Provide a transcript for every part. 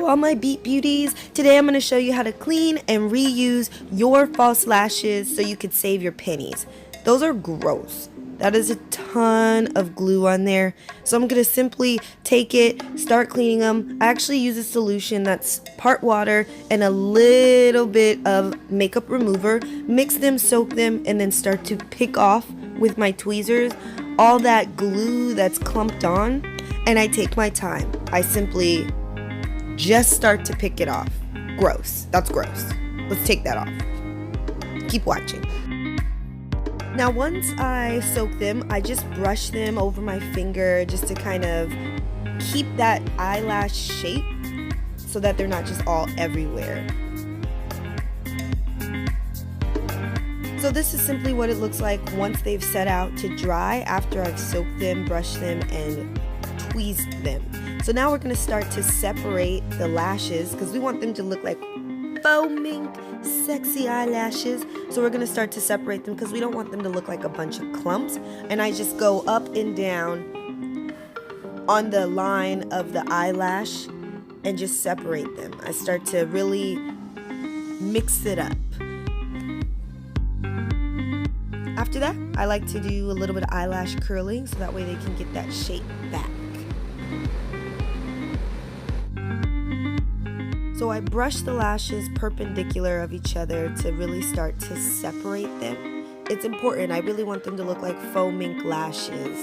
all my Beat Beauties. Today I'm going to show you how to clean and reuse your false lashes so you could save your pennies. Those are gross. That is a ton of glue on there. So I'm going to simply take it, start cleaning them. I actually use a solution that's part water and a little bit of makeup remover. Mix them, soak them, and then start to pick off with my tweezers all that glue that's clumped on. And I take my time. I simply just start to pick it off. Gross. That's gross. Let's take that off. Keep watching. Now once I soak them, I just brush them over my finger just to kind of keep that eyelash shape so that they're not just all everywhere. So this is simply what it looks like once they've set out to dry after I've soaked them, brushed them, and tweezed them. So now we're going to start to separate the lashes because we want them to look like faux mink, sexy eyelashes. So we're going to start to separate them because we don't want them to look like a bunch of clumps. And I just go up and down on the line of the eyelash and just separate them. I start to really mix it up. After that, I like to do a little bit of eyelash curling so that way they can get that shape back. So I brush the lashes perpendicular of each other to really start to separate them. It's important. I really want them to look like faux mink lashes.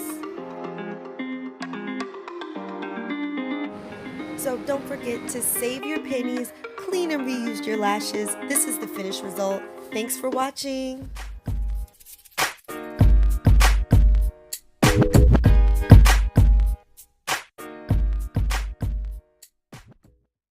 So don't forget to save your pennies, clean and reuse your lashes. This is the finished result. Thanks for watching.